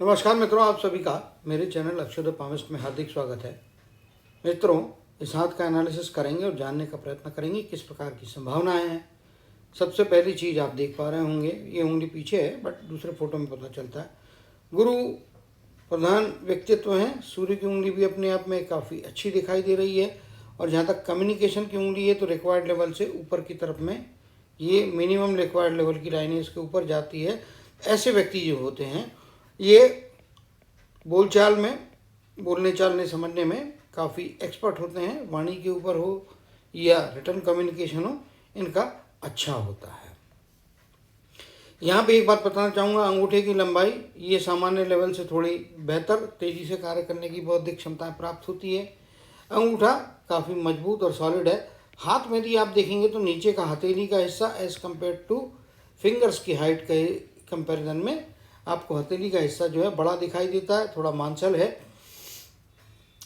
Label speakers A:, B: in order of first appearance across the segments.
A: नमस्कार मित्रों, आप सभी का मेरे चैनल अक्षयोदय पामिस्ट में हार्दिक स्वागत है। मित्रों, इस हाथ का एनालिसिस करेंगे और जानने का प्रयत्न करेंगे किस प्रकार की संभावनाएं हैं। सबसे पहली चीज़ आप देख पा रहे होंगे, ये उंगली पीछे है बट दूसरे फोटो में पता चलता है। गुरु प्रधान व्यक्तित्व हैं। सूर्य की उंगली भी अपने आप में काफ़ी अच्छी दिखाई दे रही है और जहाँ तक कम्युनिकेशन की उंगली है तो रिक्वायर्ड लेवल से ऊपर की तरफ में ये मिनिमम रिक्वायर्ड लेवल की लाइनें इसके ऊपर जाती है। ऐसे व्यक्ति जो होते हैं ये बोलचाल में, बोलने चालने समझने में काफ़ी एक्सपर्ट होते हैं। वाणी के ऊपर हो या रिटर्न कम्युनिकेशन हो, इनका अच्छा होता है। यहाँ पे एक बात बताना चाहूँगा, अंगूठे की लंबाई ये सामान्य लेवल से थोड़ी बेहतर, तेज़ी से कार्य करने की बौद्धिक क्षमताएं प्राप्त होती है। अंगूठा काफ़ी मजबूत और सॉलिड है। हाथ में भी आप देखेंगे तो नीचे का हथेली का हिस्सा एज़ कम्पेयर टू फिंगर्स की हाइट के कंपैरिजन में आपको हथेली का हिस्सा जो है बड़ा दिखाई देता है, थोड़ा मांसल है।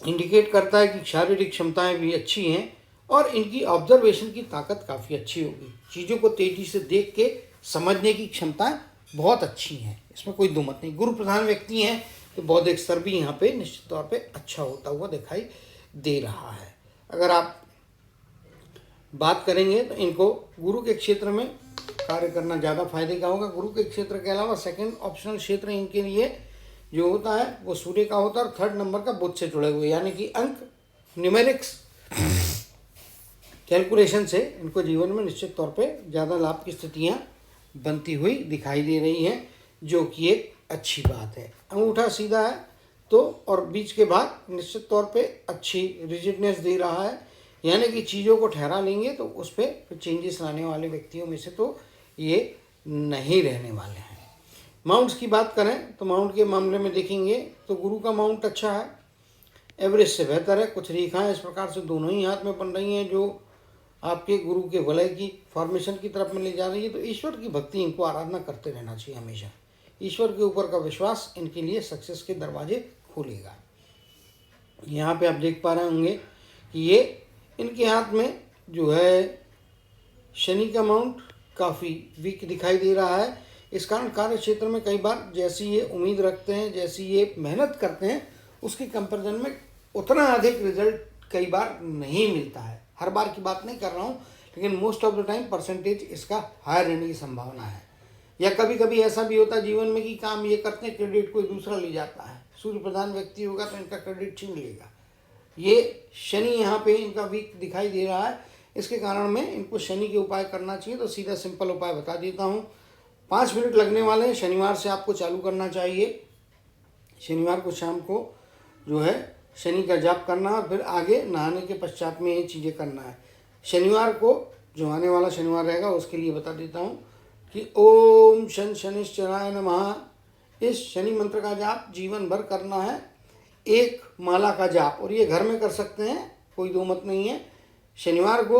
A: इंडिकेट करता है कि शारीरिक क्षमताएं भी अच्छी हैं और इनकी ऑब्जर्वेशन की ताकत काफ़ी अच्छी होगी। चीज़ों को तेज़ी से देख के समझने की क्षमताएं बहुत अच्छी हैं, इसमें कोई दो मत नहीं। गुरु प्रधान व्यक्ति हैं तो बौद्धिक स्तर भी यहाँ पे निश्चित तौर पे अच्छा होता हुआ दिखाई दे रहा है। अगर आप बात करेंगे तो इनको गुरु के क्षेत्र में कार्य करना ज़्यादा फायदे का होगा। गुरु के क्षेत्र के अलावा सेकंड ऑप्शनल क्षेत्र इनके लिए जो होता है वो सूर्य का होता है और थर्ड नंबर का बुध से जुड़े हुए, यानी कि अंक न्यूमेरिक्स कैलकुलेशन से इनको जीवन में निश्चित तौर पे ज़्यादा लाभ की स्थितियाँ बनती हुई दिखाई दे रही हैं, जो कि एक अच्छी बात है। अंगूठा सीधा है तो और बीच के भाग निश्चित तौर पे अच्छी रिजिडनेस दे रहा है, यानी कि चीज़ों को ठहरा लेंगे तो उस पर फिर चेंजेस लाने वाले व्यक्तियों में से तो ये नहीं रहने वाले हैं। माउंट्स की बात करें तो माउंट के मामले में देखेंगे तो गुरु का माउंट अच्छा है, एवरेज से बेहतर है। कुछ रेखाएं इस प्रकार से दोनों ही हाथ में बन रही हैं जो आपके गुरु के वलय की फॉर्मेशन की तरफ में ले जा रही है। तो ईश्वर की भक्ति, इनको आराधना करते रहना चाहिए हमेशा। ईश्वर के ऊपर का विश्वास इनके लिए सक्सेस के दरवाजे खोलेगा। यहाँ पे आप देख पा रहे होंगे कि ये इनके हाथ में जो है शनि का माउंट काफ़ी वीक दिखाई दे रहा है। इस कारण कार्य क्षेत्र में कई बार जैसी ये उम्मीद रखते हैं, जैसी ये मेहनत करते हैं, उसके कंपैरिजन में उतना अधिक रिजल्ट कई बार नहीं मिलता है। हर बार की बात नहीं कर रहा हूँ, लेकिन most of the time percentage इसका हायर रहने की संभावना है। या कभी कभी ऐसा भी होता है जीवन में कि काम ये करते हैं, क्रेडिट कोई दूसरा ले जाता है। सूर्य प्रधान व्यक्ति होगा तो इनका क्रेडिट छीन लेगा। ये शनि यहाँ पे इनका वीक दिखाई दे रहा है, इसके कारण में इनको शनि के उपाय करना चाहिए। तो सीधा सिंपल उपाय बता देता हूँ। 5 मिनट लगने वाले हैं। शनिवार से आपको चालू करना चाहिए। शनिवार को शाम को जो है शनि का जाप करना और फिर आगे नहाने के पश्चात में ये चीज़ें करना है। शनिवार को जो आने वाला शनिवार रहेगा उसके लिए बता देता हूँ कि ओम शन शनिश्चराय नमः, इस शनि मंत्र का जाप जीवन भर करना है, एक माला का जाप, और ये घर में कर सकते हैं, कोई दो मत नहीं है। शनिवार को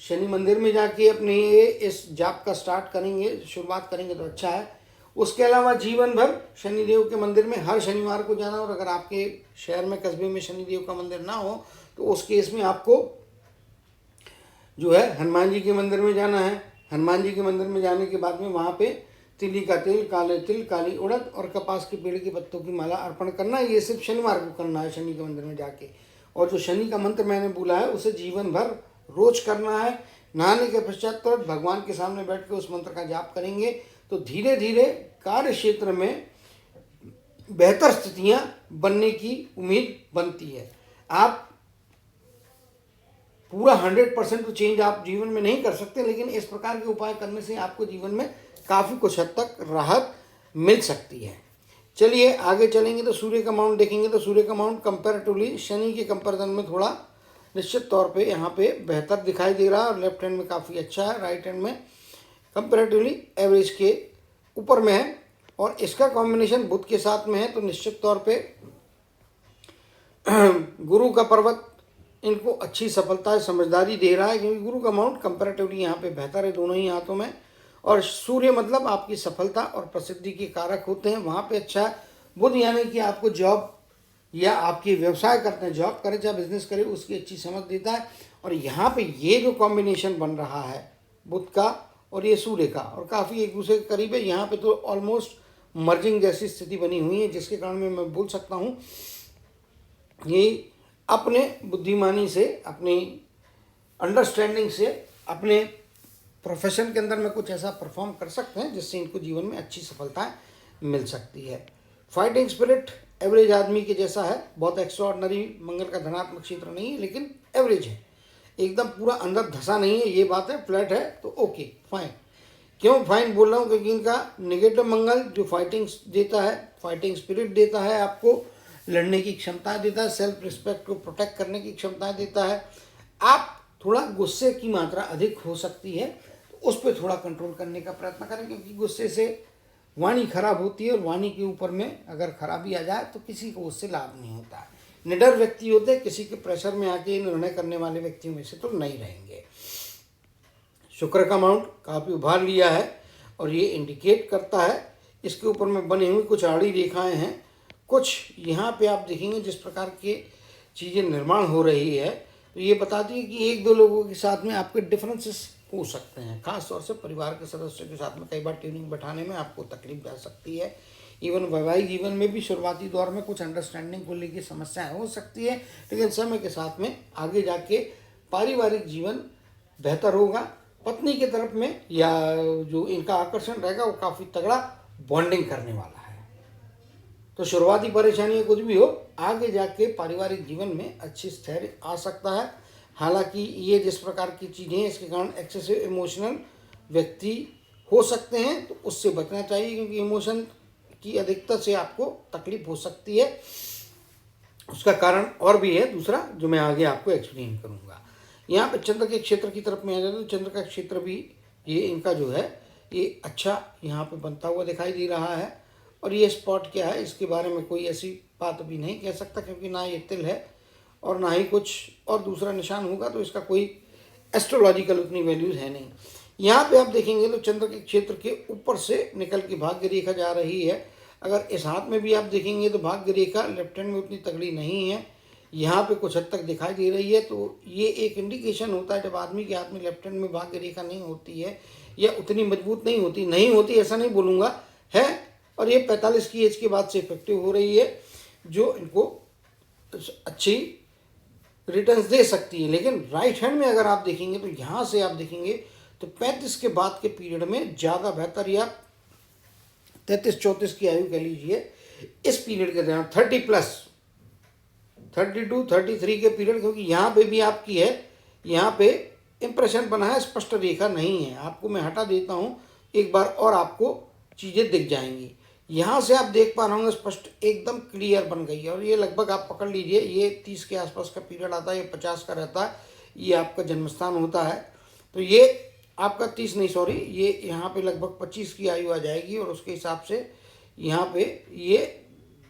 A: शनि मंदिर में जाके अपने ये इस जाप का स्टार्ट करेंगे, शुरुआत करेंगे तो अच्छा है। उसके अलावा जीवन भर शनिदेव के मंदिर में हर शनिवार को जाना, और अगर आपके शहर में कस्बे में शनिदेव का मंदिर ना हो तो उस केस में आपको जो है हनुमान जी के मंदिर में जाना है। हनुमान जी के मंदिर में जाने के बाद में वहाँ पे तिली का तेल, काले तिल, काली उड़द और कपास के पेड़ के पत्तों की माला अर्पण करना है। ये सिर्फ शनिवार को करना है शनि के मंदिर में जाके। और जो शनि का मंत्र मैंने बोला है उसे जीवन भर रोज करना है। नहाने के पश्चात तो भगवान के सामने बैठ के उस मंत्र का जाप करेंगे तो धीरे धीरे कार्य क्षेत्र में बेहतर स्थितियां बनने की उम्मीद बनती है। आप पूरा 100% तो चेंज आप जीवन में नहीं कर सकते, लेकिन इस प्रकार के उपाय करने से आपको जीवन में काफ़ी कुछ हद तक राहत मिल सकती है। चलिए आगे चलेंगे तो सूर्य का माउंट देखेंगे तो सूर्य का माउंट कंपैरेटिवली शनि के कंपैरिजन में थोड़ा निश्चित तौर पे यहाँ पे बेहतर दिखाई दे रहा है और लेफ्ट हैंड में काफ़ी अच्छा है, राइट हैंड में कंपैरेटिवली एवरेज के ऊपर में है। और इसका कॉम्बिनेशन बुध के साथ में है तो निश्चित तौर पे गुरु का पर्वत इनको अच्छी सफलता, समझदारी दे रहा है, क्योंकि गुरु का माउंट कंपैरेटिवली यहाँ पे बेहतर है दोनों ही हाथों में। और सूर्य मतलब आपकी सफलता और प्रसिद्धि के कारक होते हैं, वहाँ पे अच्छा है। बुध यानी कि आपको जॉब या आपकी व्यवसाय करते हैं, जॉब करें चाहे बिजनेस करें, उसकी अच्छी समझ देता है। और यहाँ पे ये जो कॉम्बिनेशन बन रहा है बुध का और ये सूर्य का, और काफ़ी एक दूसरे के करीब है। यहाँ पे तो ऑलमोस्ट मर्जिंग जैसी स्थिति बनी हुई है, जिसके कारण में मैं बोल सकता हूँ ये अपने बुद्धिमानी से, अपनी अंडरस्टैंडिंग से, अपने प्रोफेशन के अंदर में कुछ ऐसा परफॉर्म कर सकते हैं जिससे इनको जीवन में अच्छी सफलता मिल सकती है। फाइटिंग स्पिरिट एवरेज आदमी के जैसा है, बहुत एक्स्ट्राऑर्डिनरी मंगल का धनात्मक क्षेत्र नहीं है, लेकिन एवरेज है, एकदम पूरा अंदर धसा नहीं है, ये बात है, फ्लैट है तो ओके फाइन। क्यों फाइन बोल रहा हूँ? क्योंकि इनका नेगेटिव मंगल जो फाइटिंग देता है, फाइटिंग स्पिरिट देता है, आपको लड़ने की क्षमता देता है, सेल्फ रिस्पेक्ट को प्रोटेक्ट करने की क्षमता देता है। आप थोड़ा गुस्से की मात्रा अधिक हो सकती है, तो उस पर थोड़ा कंट्रोल करने का प्रयत्न करें, क्योंकि गुस्से से वाणी खराब होती है और वाणी के ऊपर में अगर खराबी आ जाए तो किसी को उससे लाभ नहीं होता है। निडर व्यक्ति होते हैं, किसी के प्रेशर में आके निर्णय करने वाले व्यक्तियों में से तो नहीं रहेंगे। शुक्र का माउंट काफ़ी उभार लिया है और ये इंडिकेट करता है, इसके ऊपर में बनी हुई कुछ आड़ी रेखाएं हैं, कुछ यहाँ पे आप देखेंगे जिस प्रकार के चीज़ें निर्माण हो रही है, तो ये बताती है कि एक दो लोगों के साथ में आपके डिफरेंसेस हो सकते हैं, खास तौर से परिवार के सदस्यों के साथ में कई बार ट्यूनिंग बैठाने में आपको तकलीफ जा सकती है। इवन वैवाहिक जीवन में भी शुरुआती दौर में कुछ अंडरस्टैंडिंग को लेकर समस्याएं हो सकती है, लेकिन समय के साथ में आगे जाके पारिवारिक जीवन बेहतर होगा। पत्नी की तरफ में या जो इनका आकर्षण रहेगा वो काफ़ी तगड़ा बॉन्डिंग करने वाला है। तो शुरुआती परेशानियाँ कुछ भी हो, आगे जाके पारिवारिक जीवन में अच्छी स्थैर्य आ सकता है। हालांकि ये जिस प्रकार की चीज़ें हैं, इसके कारण एक्सेसिव इमोशनल व्यक्ति हो सकते हैं, तो उससे बचना चाहिए, क्योंकि इमोशन की अधिकता से आपको तकलीफ हो सकती है। उसका कारण और भी है दूसरा, जो मैं आगे आपको एक्सप्लेन करूँगा। यहाँ पे चंद्र के क्षेत्र की तरफ में आ जाए तो चंद्र का क्षेत्र भी ये इनका जो है ये अच्छा यहाँ पे बनता हुआ दिखाई दे रहा है। और ये स्पॉट क्या है, इसके बारे में कोई ऐसी बात अभी नहीं कह सकता, क्योंकि ना ये तिल है और ना ही कुछ और दूसरा निशान होगा, तो इसका कोई एस्ट्रोलॉजिकल उतनी वैल्यूज है नहीं। यहाँ पे आप देखेंगे तो चंद्र के क्षेत्र के ऊपर से निकल के भाग्य रेखा जा रही है। अगर इस हाथ में भी आप देखेंगे तो भाग्य रेखा लेफ्ट हैंड में उतनी तगड़ी नहीं है, यहाँ पे कुछ हद तक दिखाई दे रही है। तो ये एक इंडिकेशन होता है, जब आदमी के हाथ में लेफ्ट हैंड में भाग्य रेखा नहीं होती है या उतनी मजबूत नहीं होती ऐसा नहीं बोलूँगा है, और ये 45 की एज के बाद से इफेक्टिव हो रही है, जो इनको अच्छी रिटर्न्स दे सकती है। लेकिन राइट हैंड में अगर आप देखेंगे तो यहाँ से आप देखेंगे तो 35 के बाद के पीरियड में ज़्यादा बेहतर, या 33-34 की आयु कह लीजिए, इस पीरियड के दौरान 30+ 32-33 के पीरियड, क्योंकि यहाँ पे भी आपकी है, यहाँ पे इंप्रेशन बना है, स्पष्ट रेखा नहीं है। आपको मैं हटा देता हूँ एक बार और आपको चीज़ें दिख जाएंगी। यहाँ से आप देख पा रहे होंगे स्पष्ट एकदम क्लियर बन गई है। और ये लगभग आप पकड़ लीजिए, ये 30 के आसपास का पीरियड आता है, ये 50 का रहता है, ये आपका जन्मस्थान होता है। तो ये आपका 30 नहीं, सॉरी, ये यहाँ पे लगभग 25 की आयु आ जाएगी, और उसके हिसाब से यहाँ पे ये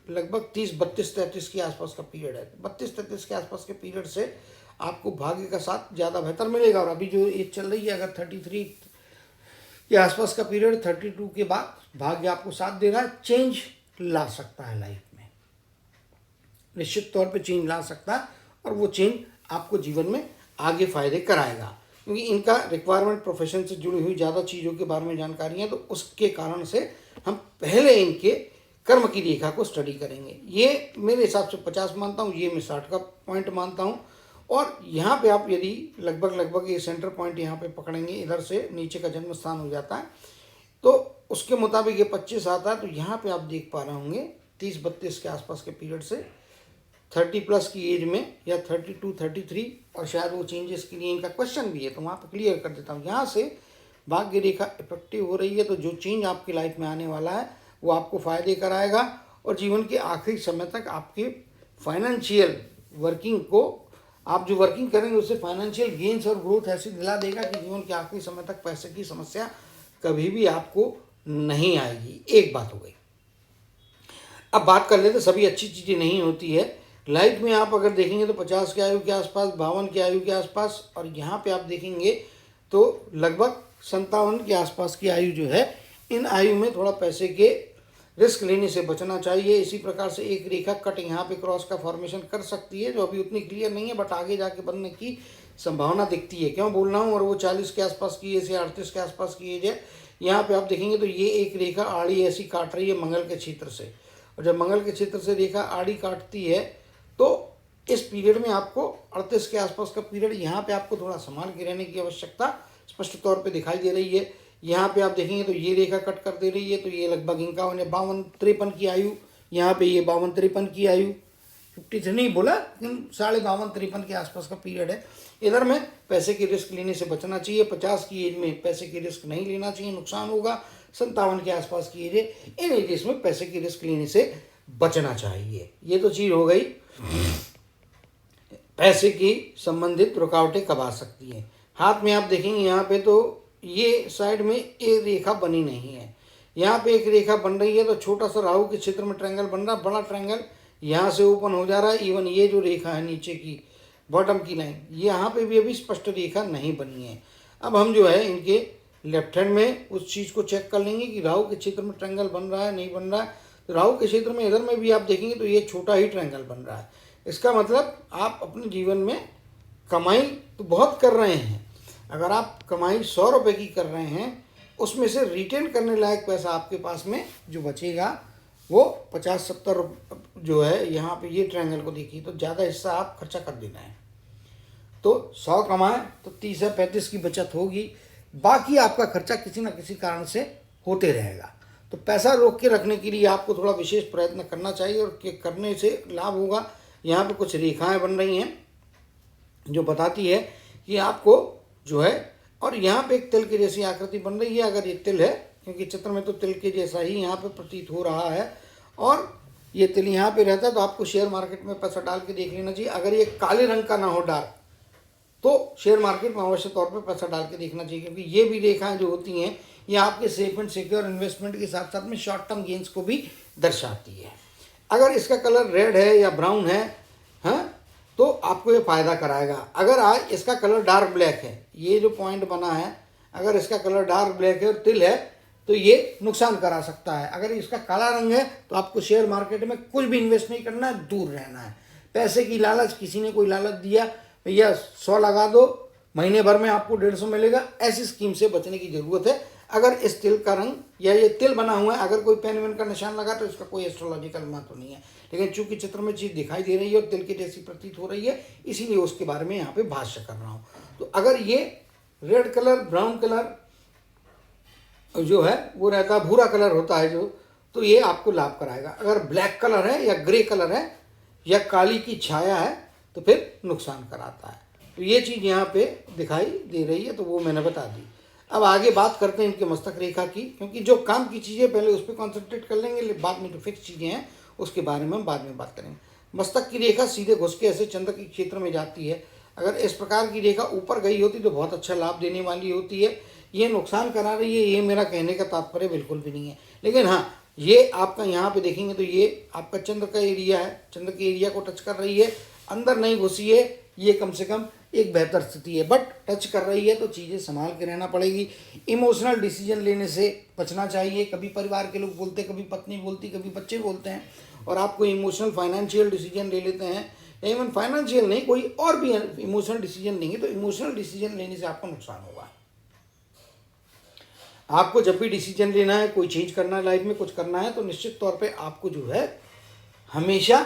A: लगभग 30, 32, 33 के आसपास का पीरियड है। 32-33 के आसपास के पीरियड से आपको भाग्य का साथ ज़्यादा बेहतर मिलेगा। और अभी जो एज चल रही है, अगर 33 के आसपास का पीरियड, 32 के बाद भाग्य आपको साथ दे रहा है, चेंज ला सकता है लाइफ में, निश्चित तौर पे चेंज ला सकता है, और वो चेंज आपको जीवन में आगे फायदे कराएगा। क्योंकि इनका रिक्वायरमेंट प्रोफेशन से जुड़ी हुई ज़्यादा चीज़ों के बारे में जानकारी है, तो उसके कारण से हम पहले इनके कर्म की रेखा को स्टडी करेंगे। ये मेरे हिसाब से 50 मानता हूँ, ये मैं 60 का पॉइंट मानता हूँ। और यहाँ पे आप यदि लगभग ये सेंटर पॉइंट यहाँ पे पकड़ेंगे, इधर से नीचे का जन्म स्थान हो जाता है, तो उसके मुताबिक ये 25 आता है। तो यहाँ पे आप देख पा रहे होंगे 30-32 के आसपास के पीरियड से 30+ की एज में, या 32-33, और शायद वो चेंजेस के लिए इनका क्वेश्चन भी है, तो वहाँ पर क्लियर कर देता हूँ। यहाँ से भाग्य रेखा इफेक्टिव हो रही है, तो जो चेंज आपकी लाइफ में आने वाला है वो आपको फ़ायदे कराएगा, और जीवन के आखिरी समय तक आपके फाइनेंशियल वर्किंग को, आप जो वर्किंग करेंगे उससे फाइनेंशियल गेन्स और ग्रोथ ऐसी दिला देगा कि जीवन के आखिरी समय तक पैसे की समस्या कभी भी आपको नहीं आएगी। एक बात हो गई। अब बात कर लेते, तो सभी अच्छी चीज़ें नहीं होती है लाइफ में। आप अगर देखेंगे तो 50 की आयु के आसपास, 52 की आयु के आसपास, और यहाँ पे आप देखेंगे तो लगभग 57 के आसपास की आयु जो है, इन आयु में थोड़ा पैसे के रिस्क लेने से बचना चाहिए। इसी प्रकार से एक रेखा कट यहाँ पे क्रॉस का फॉर्मेशन कर सकती है, जो अभी उतनी क्लियर नहीं है, बट आगे जाके बनने की संभावना दिखती है। क्यों बोल रहा हूँ? और वो 40 के आसपास की एज या 38 के आसपास की एज है, यहाँ पे आप देखेंगे तो ये एक रेखा आड़ी ऐसी काट रही है मंगल के क्षेत्र से, और जब मंगल के क्षेत्र से रेखा आड़ी काटती है तो इस पीरियड में आपको 38 के आसपास का पीरियड, यहाँ पे आपको थोड़ा संभाल के रहने की आवश्यकता स्पष्ट तौर पे दिखाई दे रही है। यहाँ पे आप देखेंगे तो ये रेखा कट कर दे रही है, तो ये लगभग 51-53 की आयु, यहाँ पे ये 52-53 की आयु, 53 नहीं बोला लेकिन 52-53 के आसपास का पीरियड है। इधर में पैसे के रिस्क लेने से बचना चाहिए। 50 की एज में पैसे के रिस्क नहीं लेना चाहिए, नुकसान होगा। 57 के आसपास की एज है, इन एजेस में पैसे के रिस्क लेने से बचना चाहिए। ये तो चीज़ हो गई पैसे की संबंधित रुकावटें कब आ सकती हैं। हाथ में आप देखेंगे यहाँ पे तो ये साइड में एक रेखा बनी नहीं है, यहाँ पे एक रेखा बन रही है, तो छोटा सा राहु के क्षेत्र में ट्रायंगल बन रहा है, बड़ा ट्रायंगल यहाँ से ओपन हो जा रहा है। इवन ये जो रेखा है नीचे की बॉटम की लाइन, यहाँ पे भी अभी स्पष्ट रेखा नहीं बनी है। अब हम जो है इनके लेफ्ट हैंड में उस चीज़ को चेक कर लेंगे कि राहु के क्षेत्र में ट्रायंगल बन रहा है नहीं बन रहा है। तो राहु के क्षेत्र में इधर में भी आप देखेंगे तो ये छोटा ही ट्रायंगल बन रहा है। इसका मतलब आप अपने जीवन में कमाई तो बहुत कर रहे हैं। अगर आप कमाई 100 रुपये की कर रहे हैं, उसमें से रिटेन करने लायक पैसा आपके पास में जो बचेगा वो 50-70 जो है, यहाँ पे ये ट्रायंगल को देखिए तो ज़्यादा हिस्सा आप खर्चा कर देना है। तो 100 कमाएं तो 30 या 35 की बचत होगी, बाकी आपका खर्चा किसी न किसी कारण से होते रहेगा। तो पैसा रोक के रखने के लिए आपको थोड़ा विशेष प्रयत्न करना चाहिए, और करने से लाभ होगा। यहाँ पे कुछ रेखाएं बन रही हैं जो बताती है कि आपको जो है, और यहाँ पे एक तिल की जैसी आकृति बन रही है। अगर ये तिल है, क्योंकि चित्र में तो तिल के जैसा ही यहाँ पे प्रतीत हो रहा है, और ये तिल यहाँ पे रहता है, तो आपको शेयर मार्केट में पैसा डाल के देख लेना चाहिए। अगर ये काले रंग का ना हो डार्क, तो शेयर मार्केट में अवश्य तौर पे पैसा डाल के देखना चाहिए, क्योंकि ये भी रेखाएं जो होती हैं ये आपके सेफ एंड सिक्योर इन्वेस्टमेंट के साथ साथ में शॉर्ट टर्म गेंस को भी दर्शाती है। अगर इसका कलर रेड है या ब्राउन है, हाँ, तो आपको ये फ़ायदा कराएगा। अगर आज इसका कलर डार्क ब्लैक है, ये जो पॉइंट बना है, अगर इसका कलर डार्क ब्लैक है और तिल है, तो ये नुकसान करा सकता है। अगर इसका काला रंग है तो आपको शेयर मार्केट में कुछ भी इन्वेस्ट नहीं करना है, दूर रहना है। पैसे की लालच, किसी ने कोई लालच दिया भैया 100 लगा दो, महीने भर में आपको 150 मिलेगा, ऐसी स्कीम से बचने की ज़रूरत है। अगर इस तिल का रंग या ये तिल बना हुआ है, अगर कोई पेन वेन का निशान लगा तो इसका कोई एस्ट्रोलॉजिकल महत्व नहीं है, लेकिन चूंकि चित्र में चीज़ दिखाई दे रही है और तिल के जैसी प्रतीत हो रही है, इसीलिए उसके बारे में यहाँ पे भाष्य कर रहा हूँ। तो अगर ये रेड कलर, ब्राउन कलर जो है वो रहता है, भूरा कलर होता है जो, तो ये आपको लाभ कराएगा। अगर ब्लैक कलर है या ग्रे कलर है या काली की छाया है तो फिर नुकसान कराता है। तो ये चीज़ यहाँ पे दिखाई दे रही है, तो वो मैंने बता दी। अब आगे बात करते हैं इनके मस्तक रेखा की, क्योंकि जो काम की चीज़ें पहले उस पर कॉन्सेंट्रेट कर लेंगे, बाद में जो फिक्स चीज़ें हैं उसके बारे में हम बाद में बात करेंगे। मस्तक की रेखा सीधे घुस के ऐसे चंद्र के क्षेत्र में जाती है। अगर इस प्रकार की रेखा ऊपर गई होती तो बहुत अच्छा लाभ देने वाली होती है। ये नुकसान करा रही है, ये मेरा कहने का तात्पर्य बिल्कुल भी नहीं है। लेकिन हाँ, ये आपका यहाँ पे देखेंगे तो ये आपका चंद्र का एरिया है, चंद्र के एरिया को टच कर रही है, अंदर नहीं घुसी है, ये कम से कम एक बेहतर स्थिति है। बट टच कर रही है तो चीज़ें संभाल के रहना पड़ेगी। इमोशनल डिसीजन लेने से बचना चाहिए। कभी परिवार के लोग बोलते, कभी पत्नी बोलती, कभी बच्चे बोलते हैं, और आपको इमोशनल फाइनेंशियल डिसीजन ले लेते हैं। इवन फाइनेंशियल नहीं, कोई और भी इमोशनल डिसीजन लेंगे तो इमोशनल डिसीजन लेने से आपको नुकसान होगा। आपको जब भी डिसीजन लेना है, कोई चेंज करना है लाइफ में, कुछ करना है, तो निश्चित तौर पे आपको जो है हमेशा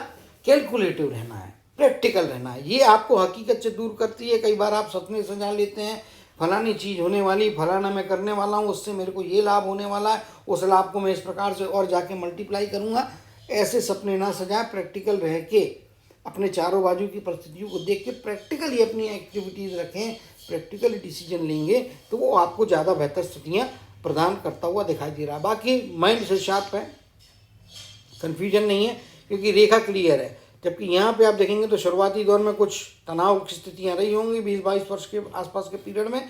A: कैलकुलेटिव रहना है, प्रैक्टिकल रहना है। ये आपको हकीकत से दूर करती है। कई बार आप सपने सजा लेते हैं, फलानी चीज़ होने वाली, फलाना मैं करने वाला हूँ, उससे मेरे को ये लाभ होने वाला है, उस लाभ को मैं इस प्रकार से और जाके मल्टीप्लाई करूँगा। ऐसे सपने ना सजाएं, प्रैक्टिकल रह के अपने चारों बाजू की परिस्थितियों को देख के प्रैक्टिकली अपनी एक्टिविटीज़ रखें, प्रैक्टिकली डिसीजन लेंगे तो वो आपको ज़्यादा बेहतर स्थितियाँ प्रदान करता हुआ दिखाई दे रहा है। बाकी माइंड से शार्प है, कन्फ्यूजन नहीं है, क्योंकि रेखा क्लियर है। जबकि यहाँ पे आप देखेंगे तो शुरुआती दौर में कुछ तनाव की स्थितियाँ रही होंगी 20-22 वर्ष के आसपास के पीरियड में,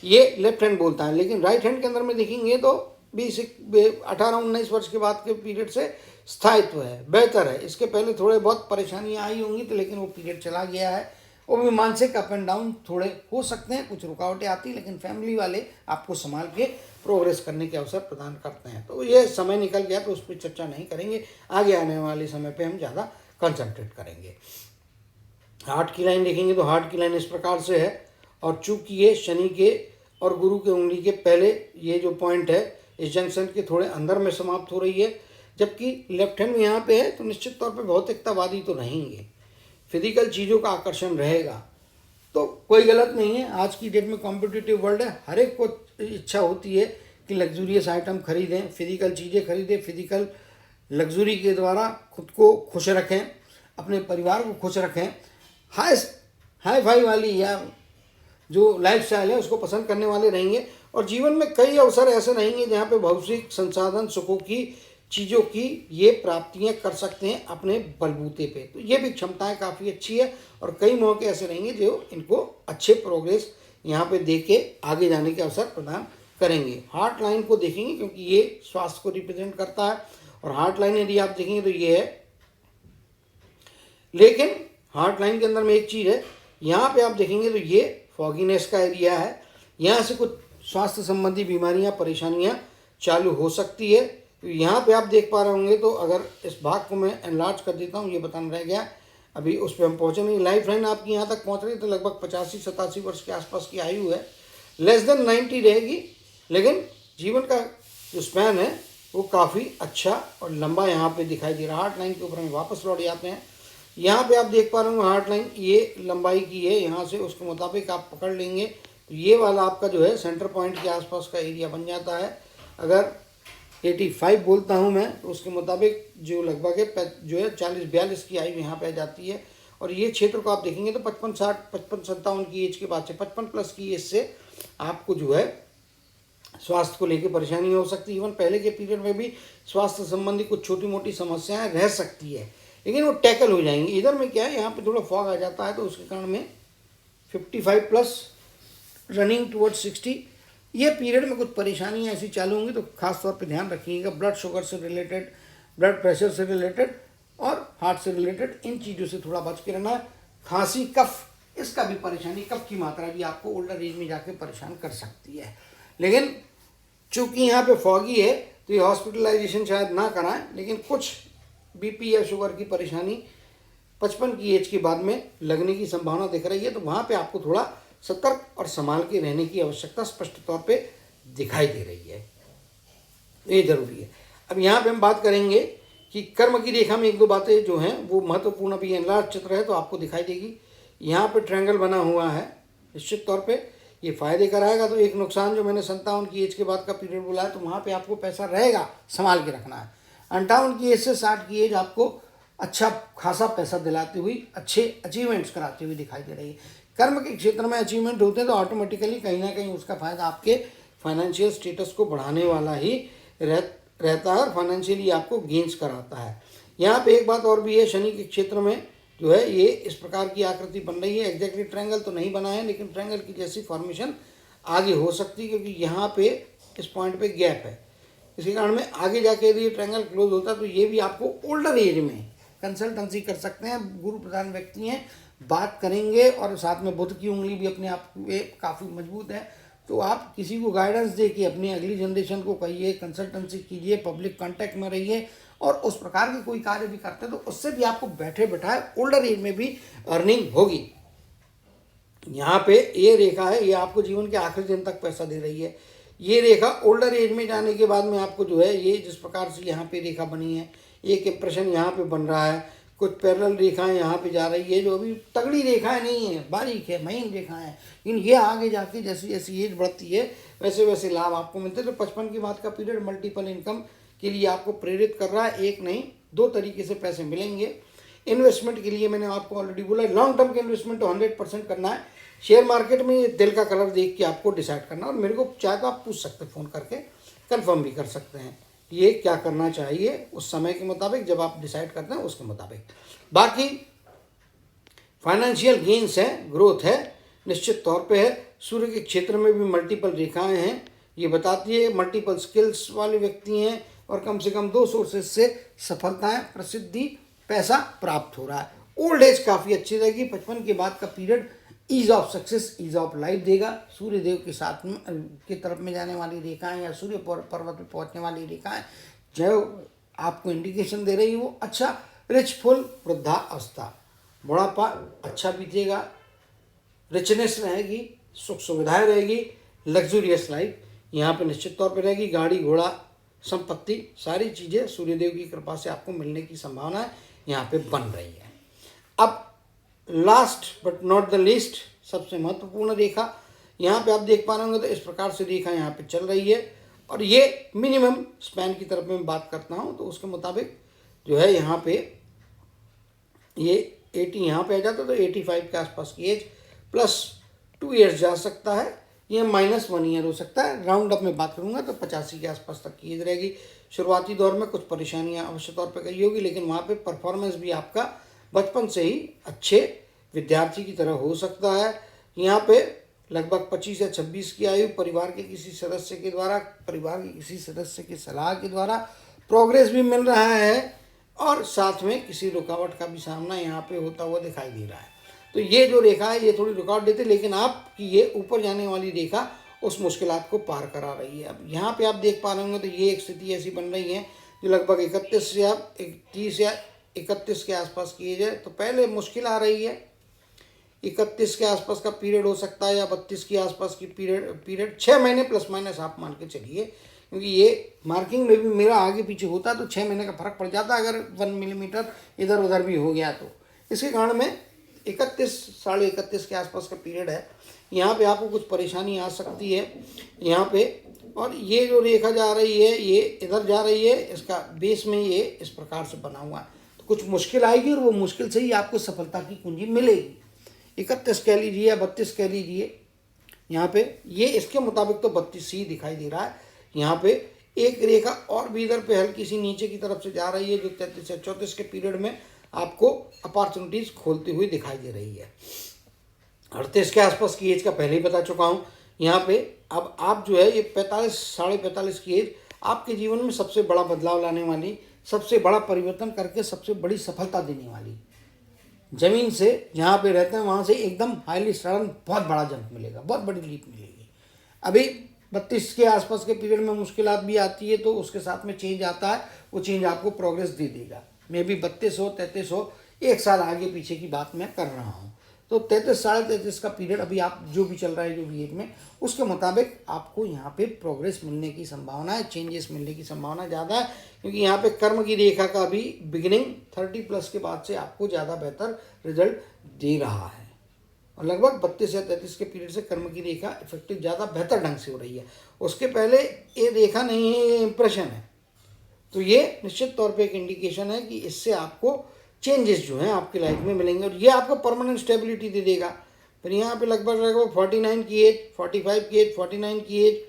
A: ये लेफ्ट हैंड बोलता है। लेकिन राइट हैंड के अंदर में देखेंगे तो 18-19 वर्ष के बाद के पीरियड से स्थायित्व है, बेहतर है। इसके पहले थोड़े बहुत परेशानियाँ आई होंगी, तो लेकिन वो पीरियड चला गया है। वो भी मानसिक अप एंड डाउन थोड़े हो सकते हैं, कुछ रुकावटें आती, लेकिन फैमिली वाले आपको संभाल के प्रोग्रेस करने के अवसर प्रदान करते हैं। तो ये समय निकल गया तो उस पर चर्चा नहीं करेंगे, आगे आने वाले समय पे हम ज़्यादा कंसंट्रेट करेंगे। हार्ट की लाइन देखेंगे तो हार्ट की लाइन इस प्रकार से है, और चूंकि ये शनि के और गुरु के उंगली के पहले ये जो पॉइंट है इस जंक्शन के थोड़े अंदर में समाप्त हो रही है, जबकि लेफ्ट हैंड में यहाँ पे है, तो निश्चित तौर पे भौतिकतावादी तो रहेंगे, फिजिकल चीज़ों का आकर्षण रहेगा। तो कोई गलत नहीं है, आज की डेट में कॉम्पिटिटिव वर्ल्ड है, हर एक को इच्छा होती है कि लग्जूरियस आइटम खरीदें, फिजिकल चीज़ें खरीदें, फिजिकल लग्जरी के द्वारा खुद को खुश रखें, अपने परिवार को खुश रखें। हाई फाई वाली या जो लाइफस्टाइल है उसको पसंद करने वाले रहेंगे, और जीवन में कई अवसर ऐसे रहेंगे जहाँ पे भौतिक संसाधन सुखों की चीज़ों की ये प्राप्तियाँ कर सकते हैं अपने बलबूते पे। तो ये भी क्षमताएं काफ़ी अच्छी है, और कई मौके ऐसे रहेंगे जो इनको अच्छे प्रोग्रेस यहाँ पे दे के आगे जाने के अवसर प्रदान करेंगे। हार्ट लाइन को देखेंगे क्योंकि ये स्वास्थ्य को रिप्रेजेंट करता है, और हार्ट लाइन यदि आप देखेंगे तो ये है, लेकिन हार्ट लाइन के अंदर में एक चीज़ है, यहाँ पे आप देखेंगे तो ये फॉगीनेस का एरिया है, यहाँ से कुछ स्वास्थ्य संबंधी बीमारियाँ परेशानियाँ चालू हो सकती है। तो यहाँ पे आप देख पा रहे होंगे, तो अगर इस भाग को मैं एनलार्ज कर देता हूँ, ये बताना रह गया, अभी उस पर हम पहुँचे नहीं। लाइफ लाइन आपकी यहाँ तक पहुँच रही है, तो लगभग 85-87 वर्ष के आसपास की आयु है, लेस देन 90 रहेगी, लेकिन जीवन का जो स्पैन है वो काफ़ी अच्छा और लंबा यहाँ पे दिखाई दे रहा है। हार्ट लाइन के ऊपर हम वापस लौट जाते हैं। यहाँ पे आप देख पा रहे हो हार्ट लाइन ये लंबाई की है, यहाँ से उसके मुताबिक आप पकड़ लेंगे तो ये वाला आपका जो है सेंटर पॉइंट के आसपास का एरिया बन जाता है। अगर 85 बोलता हूँ मैं, तो उसके मुताबिक जो लगभग है जो है 40-42 की आयु यहाँ पे आ जाती है। और ये क्षेत्र को आप देखेंगे तो 55-60, 55-57 की एज के बाद से 55 प्लस की एज से आपको जो है स्वास्थ्य को लेकर परेशानी हो सकती है। इवन पहले के पीरियड में भी स्वास्थ्य संबंधी कुछ छोटी मोटी समस्याएं रह सकती है, लेकिन वो टैकल हो जाएंगी। इधर में क्या है, यहाँ पे थोड़ा फॉग आ जाता है, तो उसके कारण में 55 प्लस रनिंग टुवर्ड्स 60 ये पीरियड में कुछ परेशानियाँ ऐसी चालू होंगी, तो खास तौर पे ध्यान रखिएगा। ब्लड शुगर से रिलेटेड, ब्लड प्रेशर से रिलेटेड और हार्ट से रिलेटेड इन चीज़ों से थोड़ा बच के रहना है। खांसी, कफ, इसका भी परेशानी, कफ की मात्रा भी आपको ओल्डर एज में जाके परेशान कर सकती है। लेकिन चूँकि यहाँ पे फॉगी है तो ये हॉस्पिटलाइजेशन शायद ना कराएं, लेकिन कुछ बीपी या शुगर की परेशानी 55 की एज के बाद में लगने की संभावना दिख रही है, तो वहाँ पे आपको थोड़ा सतर्क और संभाल के रहने की आवश्यकता स्पष्ट तौर पे दिखाई दे रही है, ये जरूरी है। अब यहाँ पे हम बात करेंगे कि कर्म की रेखा में एक दो बातें जो हैं वो महत्वपूर्ण, अभी एनलार्ज चित्र है तो आपको दिखाई देगी। यहाँ पे ट्रायंगल बना हुआ है, निश्चित तौर पे ये फायदे कराएगा। तो एक नुकसान जो मैंने 57 की एज के बाद का पीरियड बोला है, तो वहाँ पे आपको पैसा रहेगा, संभाल के रखना है। 58 की एज से 60 की एज आपको अच्छा खासा पैसा दिलाती हुई, अच्छे अचीवमेंट्स कराती हुई दिखाई दे रही है। कर्म के क्षेत्र में अचीवमेंट होते हैं तो ऑटोमेटिकली कहीं ना कहीं उसका फायदा आपके फाइनेंशियल स्टेटस को बढ़ाने वाला ही रहता है, और फाइनेंशियली आपको गेंस कराता है। यहाँ पे एक बात और भी है, शनि के क्षेत्र में जो है ये इस प्रकार की आकृति बन रही है। एग्जैक्टली ट्रायंगल तो नहीं बना है, लेकिन ट्रायंगल की जैसी फॉर्मेशन आगे हो सकती है, क्योंकि यहाँ पे इस पॉइंट पे गैप है। इसी कारण में आगे जाके यदि ट्रायंगल क्लोज होता है तो ये भी आपको ओल्डर एज में कंसल्टेंसी कर सकते हैं। गुरु प्रधान व्यक्ति हैं, बात करेंगे, और साथ में बुध की उंगली भी अपने आप में काफ़ी मजबूत है, तो आप किसी को गाइडेंस दे के अपनी अगली जनरेशन को कहिए, कंसल्टेंसी कीजिए, पब्लिक कांटेक्ट में रहिए, और उस प्रकार के कोई कार्य भी करते हैं तो उससे भी आपको बैठे बैठाए ओल्डर एज में भी अर्निंग होगी। यहाँ पे ये रेखा है, ये आपको जीवन के आखिरी दिन तक पैसा दे रही है। ये रेखा ओल्डर एज में जाने के बाद में आपको जो है ये जिस प्रकार से यहाँ पे रेखा बनी है, एक इंप्रेशन यहाँ पे बन रहा है, कुछ पैरेलल रेखाएं यहाँ पे जा रही है, जो अभी तगड़ी रेखाएं नहीं है, बारीक है, महीन रेखाएं हैं, लेकिन ये आगे जाके जैसी जैसी एज बढ़ती है वैसे वैसे लाभ आपको मिलते हैं। तो 55 की बात का पीरियड मल्टीपल इनकम के लिए आपको प्रेरित कर रहा है। एक नहीं, दो तरीके से पैसे मिलेंगे। इन्वेस्टमेंट के लिए मैंने आपको ऑलरेडी बोला, लॉन्ग टर्म के इन्वेस्टमेंट तो 100% करना है। शेयर मार्केट में ये दिल का कलर देख के आपको डिसाइड करना, और मेरे को चाहे तो आप पूछ सकते हैं, फ़ोन करके कंफर्म भी कर सकते हैं ये क्या करना चाहिए उस समय के मुताबिक, जब आप डिसाइड करते हैं उसके मुताबिक। बाकी फाइनेंशियल गेन्स है, ग्रोथ है, निश्चित तौर पे है। सूर्य के क्षेत्र में भी मल्टीपल रेखाएं हैं, ये बताती है मल्टीपल स्किल्स वाले व्यक्ति हैं, और कम से कम 2 सोर्सेज से सफलताएं, प्रसिद्धि, पैसा प्राप्त हो रहा है। ओल्ड एज काफ़ी अच्छी रहेगी। 55 के बाद का period ease of success, ease of life देगा। सूर्य देव के साथ में की तरफ में जाने वाली रेखाएं या सूर्य पर्वत पे पहुंचने वाली रेखाएं जो आपको इंडिकेशन दे रही है वो अच्छा, रिच फुल वृद्धावस्था, बुढ़ापा अच्छा बीतेगा, रिचनेस रहेगी, सुख सुविधाएं रहेगी, लग्जूरियस लाइफ यहाँ पे निश्चित तौर पे रहेगी। गाड़ी घोड़ा संपत्ति सारी चीज़ें सूर्यदेव की कृपा से आपको मिलने की संभावना यहाँ पे बन रही है। अब last but not the least सबसे महत्वपूर्ण रेखा यहाँ पे आप देख पा रहे होंगे, तो इस प्रकार से रेखा यहाँ पे चल रही है और ये मिनिमम स्पैन की तरफ मैं बात करता हूँ, तो उसके मुताबिक जो है यहाँ पे ये 80 यहाँ पे आ जाता है, तो 85 के आसपास की एज +2 ईयर्स जा सकता है, ये -1 ईयर हो सकता है। राउंड अप में बात करूँगा तो 85 के आसपास तक की एज रहेगी। शुरुआती दौर में कुछ परेशानियाँ अवश्य तौर पर कही होगी, लेकिन वहाँ पे परफॉर्मेंस भी आपका बचपन से ही अच्छे विद्यार्थी की तरह हो सकता है। यहाँ पे लगभग 25 या 26 की आयु परिवार के किसी सदस्य के द्वारा, परिवार के किसी सदस्य की सलाह के द्वारा प्रोग्रेस भी मिल रहा है और साथ में किसी रुकावट का भी सामना यहाँ पे होता हुआ दिखाई दे रहा है। तो ये जो रेखा है ये थोड़ी रुकावट देती है, लेकिन आपकी ये ऊपर जाने वाली रेखा उस मुश्किलात को पार करा रही है। अब यहाँ पे आप देख पा रहे होंगे तो ये एक स्थिति ऐसी बन रही है जो लगभग 31 या 30 या 31 के आसपास की एज है। तो पहले मुश्किल आ रही है, 31 के आसपास का पीरियड हो सकता है या 32 के आसपास की पीरियड 6 महीने ± आप मान के चलिए, क्योंकि ये मार्किंग में भी मेरा आगे पीछे होता तो 6 महीने का फर्क पड़ जाता अगर 1 मिलीमीटर इधर उधर भी हो गया तो। इसके कारण में 31 साढ़े 31 के आसपास का पीरियड है, यहाँ पे आपको कुछ परेशानी आ सकती है यहाँ पे। और ये जो रेखा जा रही है ये इधर जा रही है, इसका बेस में ये इस प्रकार से बना हुआ है, तो कुछ मुश्किल आएगी और वो मुश्किल से ही आपको सफलता की कुंजी मिलेगी। 31 कह लीजिए या 32 कह लीजिए, यहाँ पे ये इसके मुताबिक तो 32 ही दिखाई दे रहा है। यहाँ पे एक रेखा और भी इधर पे हल्की सी नीचे की तरफ से जा रही है जो 33 से 34 के पीरियड में आपको अपॉर्चुनिटीज खोलती हुई दिखाई दे रही है। 38 के आसपास की एज का पहले ही बता चुका हूँ। यहाँ पे अब आप जो है ये 45 साढ़े 45 की एज आपके जीवन में सबसे बड़ा बदलाव लाने वाली, सबसे बड़ा परिवर्तन करके सबसे बड़ी सफलता देने वाली, जमीन से जहाँ पे रहते हैं वहाँ से एकदम हाईली सडन बहुत बड़ा जंप मिलेगा, बहुत बड़ी लीप मिलेगी। अभी 32 के आसपास के पीरियड में मुश्किलात भी आती है तो उसके साथ में चेंज आता है, वो चेंज आपको प्रोग्रेस दे देगा। मे भी 32 हो 33 हो, एक साल आगे पीछे की बात मैं कर रहा हूँ। तो 33 साढ़े 33 का पीरियड अभी आप जो भी चल रहा है जो भी एज में, उसके मुताबिक आपको यहाँ पे प्रोग्रेस मिलने की संभावना है, चेंजेस मिलने की संभावना ज़्यादा है, क्योंकि यहाँ पे कर्म की रेखा का भी बिगिनिंग 30+ के बाद से आपको ज़्यादा बेहतर रिजल्ट दे रहा है और लगभग 32 या 33 के पीरियड से कर्म की रेखा इफेक्टिव ज़्यादा बेहतर ढंग से हो रही है। उसके पहले ये रेखा नहीं है, ये इम्प्रेशन है। तो ये निश्चित तौर पे एक इंडिकेशन है कि इससे आपको चेंजेस जो हैं आपकी लाइफ में मिलेंगे और ये आपको परमानेंट स्टेबिलिटी दे देगा। फिर यहाँ पे लगभग 49 की एज, 45 की एज, 49 की एज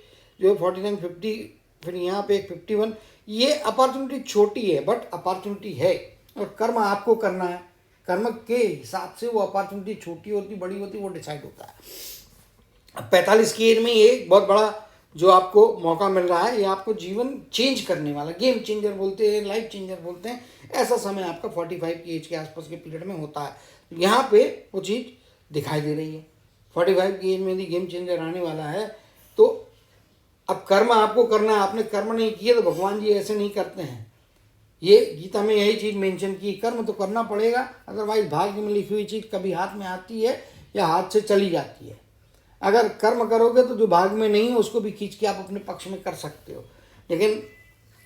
A: जो है 49, 50, फिर यहाँ पे एक 51, ये अपॉर्चुनिटी छोटी है बट अपॉर्चुनिटी है और कर्म आपको करना है। कर्म के हिसाब से वो अपॉर्चुनिटी छोटी होती बड़ी होती वो डिसाइड होता है। अब 45 की एज में ये बहुत बड़ा जो आपको मौका मिल रहा है, ये आपको जीवन चेंज करने वाला, गेम चेंजर बोलते हैं, लाइफ चेंजर बोलते हैं, ऐसा समय आपका 45 की एज के आसपास के पीरियड में होता है। यहाँ पे वो चीज़ दिखाई दे रही है। 45 की एज में यदि गेम चेंजर आने वाला है तो अब कर्म आपको करना है। आपने कर्म नहीं किए तो भगवान जी ऐसे नहीं करते हैं। ये गीता में यही चीज़ मेंशन की, कर्म तो करना पड़ेगा, अदरवाइज भाग्य में लिखी हुई चीज़ कभी हाथ में आती है या हाथ से चली जाती है। अगर कर्म करोगे तो जो भाग्य में नहीं है उसको भी खींच के आप अपने पक्ष में कर सकते हो, लेकिन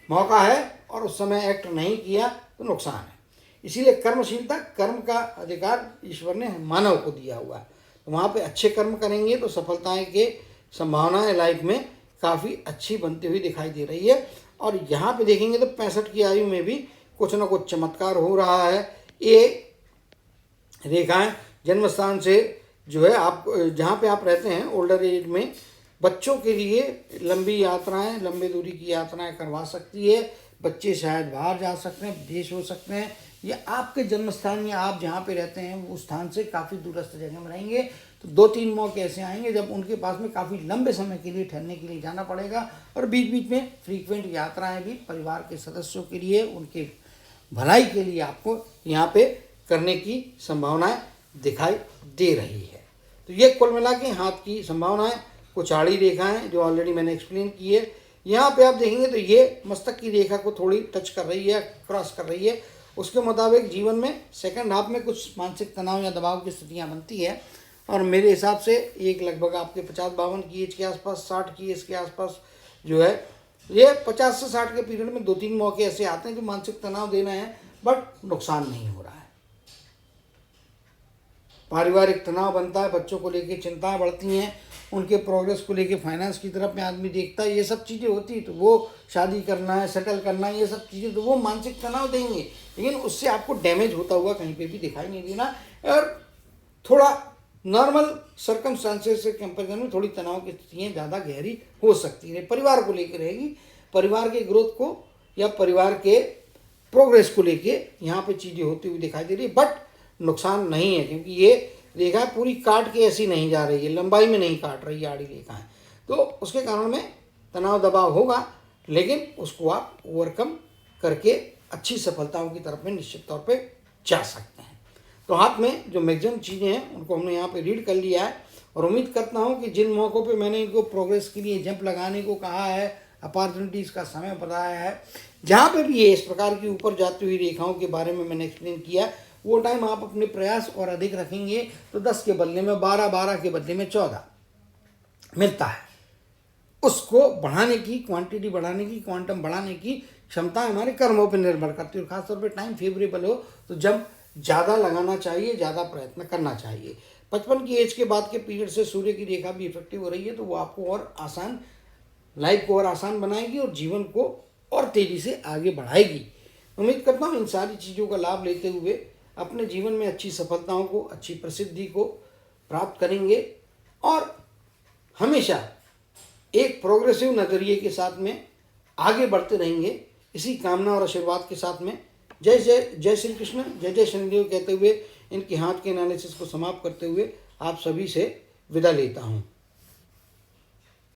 A: मौका है और उस समय एक्ट नहीं किया तो नुकसान है। इसीलिए कर्मशीलता, कर्म का अधिकार ईश्वर ने मानव को दिया हुआ है। तो वहाँ पे अच्छे कर्म करेंगे तो सफलताएं के संभावनाएं लाइफ में काफ़ी अच्छी बनती हुई दिखाई दे रही है। और यहाँ पे देखेंगे तो 65 की आयु में भी कुछ ना कुछ चमत्कार हो रहा है। ये रेखाएं जन्मस्थान से जो है आप जहाँ पे आप रहते हैं ओल्डर एज में बच्चों के लिए लंबी यात्राएं, लंबे दूरी की यात्राएं करवा सकती है। बच्चे शायद बाहर जा सकते हैं, विदेश हो सकते हैं, या आपके जन्म स्थान या आप जहाँ पे रहते हैं उस स्थान से काफ़ी दूरस्थ जगह में रहेंगे तो 2-3 मौके ऐसे आएंगे जब उनके पास में काफ़ी लंबे समय के लिए ठहरने के लिए जाना पड़ेगा। और बीच बीच में फ्रीक्वेंट यात्राएं भी परिवार के सदस्यों के लिए, उनके भलाई के लिए आपको यहाँ पे करने की संभावनाएं दिखाई दे रही है। तो ये कुल मिला के हाथ की संभावनाएं, कुछ आड़ी रेखाएं जो ऑलरेडी मैंने एक्सप्लेन की है। यहाँ पे आप देखेंगे तो ये मस्तक की रेखा को थोड़ी टच कर रही है, क्रॉस कर रही है। उसके मुताबिक जीवन में सेकंड हाफ में कुछ मानसिक तनाव या दबाव की स्थितियाँ बनती है और मेरे हिसाब से एक लगभग आपके 50-52 की एज के आसपास, 60 की एज के आसपास जो है, ये 50 से 60 के पीरियड में 2-3 मौके ऐसे आते हैं जो मानसिक तनाव देना है, बट नुकसान नहीं हो रहा है। पारिवारिक तनाव बनता है, बच्चों को लेके चिंताएं बढ़ती हैं, उनके प्रोग्रेस को लेके फाइनेंस की तरफ में आदमी देखता है, ये सब चीज़ें होती है, तो वो शादी करना है, सेटल करना है, ये सब चीज़ें तो वो मानसिक तनाव देंगे, लेकिन उससे आपको डैमेज होता हुआ कहीं पे भी दिखाई नहीं देना। और थोड़ा नॉर्मल सर्कमस्टांसेस से कंपेरिजन में थोड़ी तनाव की स्थितियाँ ज़्यादा गहरी हो सकती है, परिवार को लेकर रहेगी, परिवार के ग्रोथ को या परिवार के प्रोग्रेस को लेके यहाँ पे चीज़ें होती हुई दिखाई दे रही है, बट नुकसान नहीं है, क्योंकि ये रेखा पूरी काट के ऐसी नहीं जा रही है, लंबाई में नहीं काट रही है आड़ी रेखाएं, तो उसके कारण में तनाव दबाव होगा, लेकिन उसको आप ओवरकम करके अच्छी सफलताओं की तरफ में निश्चित तौर पे जा सकते हैं। तो हाथ में जो मैक्सिमम चीज़ें हैं उनको हमने यहाँ पे रीड कर लिया है, और उम्मीद करता हूँ कि जिन मौक़ों पे मैंने इनको प्रोग्रेस के लिए जंप लगाने को कहा है, अपॉर्चुनिटीज़ का समय बताया है, जहाँ पे भी ये इस प्रकार की ऊपर जाती हुई रेखाओं के बारे में मैंने एक्सप्लेन किया, वो टाइम आप अपने प्रयास और अधिक रखेंगे तो 10 के बदले में 12, 12 के बदले में 14 मिलता है। उसको बढ़ाने की, क्वांटिटी बढ़ाने की, क्वांटम बढ़ाने की क्षमता हमारे कर्मों पर निर्भर करती है, और खासतौर पे टाइम फेवरेबल हो तो जब ज़्यादा लगाना चाहिए, ज़्यादा प्रयत्न करना चाहिए। 55 की एज के बाद के पीरियड से सूर्य की रेखा भी इफेक्टिव हो रही है, तो वो आपको और आसान, लाइफ को और आसान बनाएगी और जीवन को और तेज़ी से आगे बढ़ाएगी। उम्मीद करता हूँ इन सारी चीज़ों का लाभ लेते हुए अपने जीवन में अच्छी सफलताओं को, अच्छी प्रसिद्धि को प्राप्त करेंगे, और हमेशा एक प्रोग्रेसिव नज़रिए के साथ में आगे बढ़ते रहेंगे। इसी कामना और आशीर्वाद के साथ में जय श्री कृष्ण, जय शनिदेव कहते हुए इनके हाथ के एनालिसिस को समाप्त करते हुए आप सभी से विदा लेता हूँ।